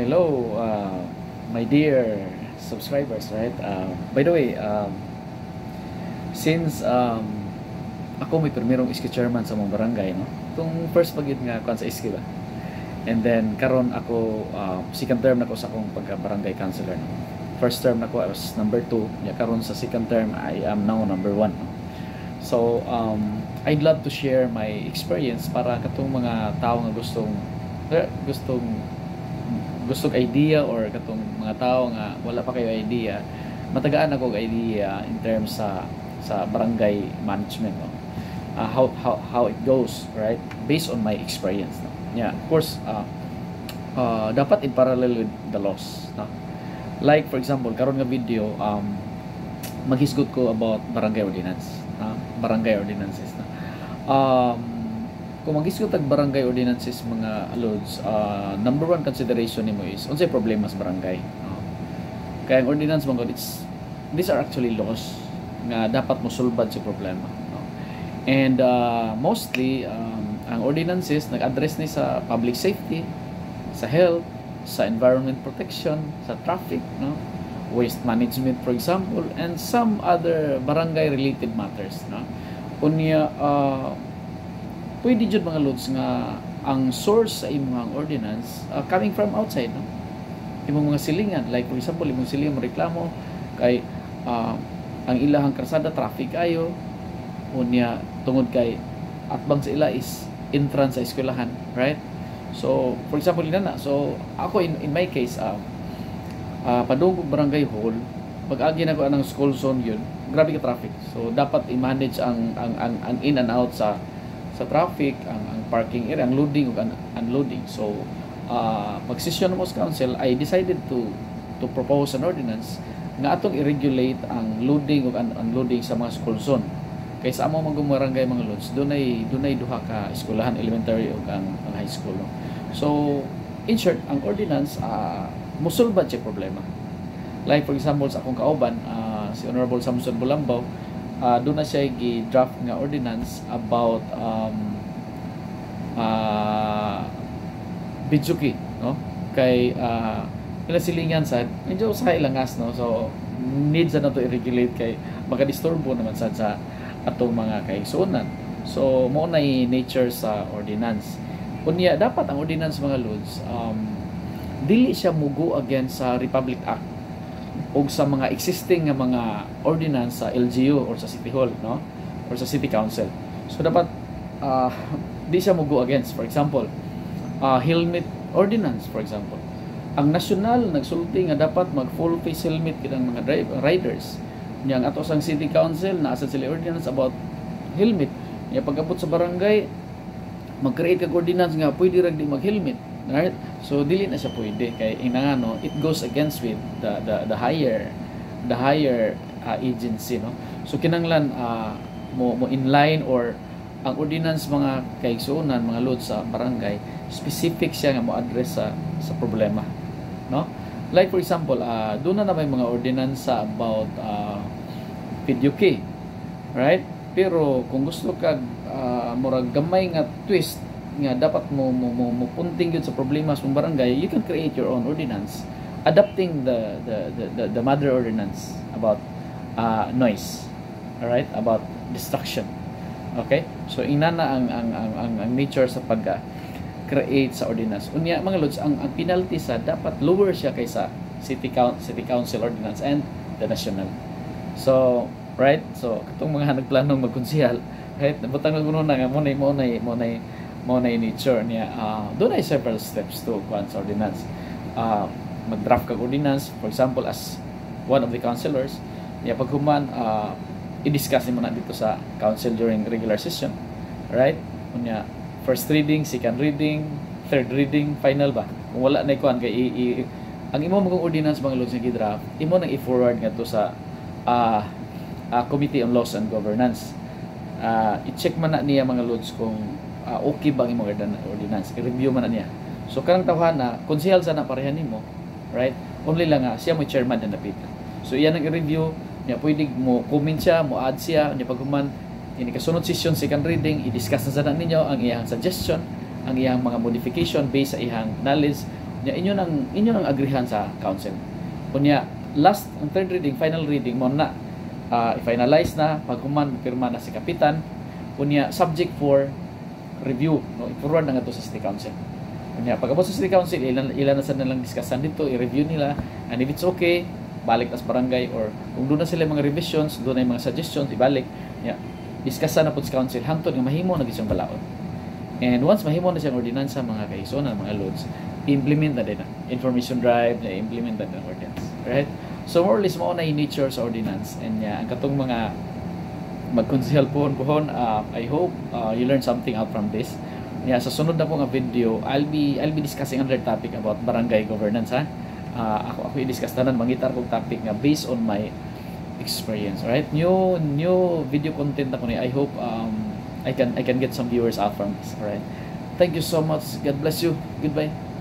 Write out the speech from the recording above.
Hello, my dear subscribers, right? By the way, since ako may primerong iski chairman sa mong barangay, no? Itong first pagid nga kwan sa iski ba? And then karon ako second term na ko sa akong pagka barangay councilor, no? First term na ko I was number 2, ya karon sa second term I am now number 1, no? So I'd love to share my experience para katong mga tao nga gustong idea, or katong mga tao nga wala pa kayo idea, matagaan ako idea in terms sa barangay management, no? How it goes, right, based on my experience, no? Yeah, of course, dapat in parallel with the laws, no? Like for example karon nga video, maghisgot ko about barangay ordinance, barangay ordinances, no? Kung mag-isgot tag barangay ordinances mga loads, number one consideration nimo is unsay problema sa barangay. Kaya ang ordinance mga these are actually laws nga dapat mosulbad sa problema, no? And mostly ang ordinances nag-address ni sa public safety, sa health, sa environment protection, sa traffic, no? Waste management for example, and some other barangay related matters, no? Unya pwede jud mga loads nga ang source sa imong ordinance coming from outside, no? Imong mga silingan, like for example imong silingan mo reklamo kay ang ilahang karsada traffic ayo, unya tungod kay atbang sa ila is entrance sa eskwelahan, right? So for example inana, so ako in my case padung barangay hall, pag-agi na ko anang school zone yun, grabe ka traffic, so dapat i-manage ang in and out sa traffic, ang parking area, ang loading ug unloading. So pag-session mo sa council, I decided to propose an ordinance nga atong i-regulate ang loading ug unloading sa mga school zone. Kay sa amo mga barangay mga loads, dunay duha ka eskwelahan, elementary ug ang high school, no? So in short, ang ordinance mosulbad siya problema. Like for example sa akong kauban, si Honorable Samson Bulambaw, doon na siya gi-draft nga ordinance about Bidsuki, no? Kay pinasilingan sa medyo sa ilangas, no? So needs na to i-regulate kay makadisturbo naman sa atong mga kaigsuonan. So mo na nature sa ordinance. Unya dapat ang ordinance mga lods dili siya mugo against sa Republic Act o sa mga existing nga mga ordinance sa LGU or sa City Hall, no? Or sa City Council. So dapat di siya mugo against. For example, helmet ordinance, for example. Ang national nagsulti nga dapat mag full face helmet kitang mga riders. Yang ato sang City Council naasa sila ordinance about helmet. Ya pagabot sa barangay, mag-create kag ordinance nga pwede ra di mag-helmet. Right? So dili na siya pwede kay inangano it goes against with the higher agency, no? So kinanglan mo inline, or ang ordinance mga kaigsuonan mga load sa barangay specific siya nga mo address sa problema, no? Like for example doon na may mga ordinance about video key, right? Pero kung gusto kag murag gamay nga twist nga dapat mo punting yun sa problema sa barangay, you can create your own ordinance adapting the mother ordinance about noise, all right, about distraction. Okay, so inana ang nature sa pag create sa ordinance. Unya mga lods, ang penalty sa dapat lower siya kaysa city council ordinance and the national. So right, so katong mga nagplanong magkonsehal, right, nabutang na nga mo na nature niya. Doon ay several steps to once ordinance. Mag-draft kag ordinance, for example as one of the councilors niya, paghuman i-discuss mo na dito sa council during regular session, right? Unya first reading, second reading, third reading, final ba? Kung wala na ikuan kay ang imo mong ordinance mga lods nga gi-draft, imo nang i-forward nga to sa Committee on Laws and Governance. I-check man na niya mga lods kung okay bang imong ordinance, i-review man na niya. So karang tawhana konsehal sana parehan nimo, right? Only lang siya mo chairman na napita. So iyan ang i-review niya, pwede mo comment siya, mo add siya niya pagkuman ini kasunod session second reading, i-discuss na sana ninyo ang iyang suggestion, ang iyang mga modification based sa iyang knowledge nya inyo nang agrihan sa council. Kunya last ang third reading, final reading mo na i-finalize na paghuman pirma na si kapitan, kunya subject for review, no, i-forward na nga to sa city council. Kunya pagabot sa city council, ilan na sa nilang discussion dito, i-review nila, and if it's okay, balik tas barangay, or kung doon na sila mga revisions, doon na yung mga suggestions, ibalik. Yeah, discussan na po sa council hangtod nga mahimo na siyang balaod. And once mahimo na siyang ordinansa mga kaigsoon, mga loads, implement na din na information drive na implement na din ang ordinance, right? So more or less mo na yung nature sa ordinance, and ang katong mga magkonsehal pohon I hope you learn something out from this. Sa sunod na po nga video, I'll be discussing another topic about barangay governance, ha. Ako i-discuss tanan mangitar kong topic nga based on my experience, right? New video content na ko ni. I hope I can get some viewers out from this, alright? Thank you so much. God bless you. Goodbye.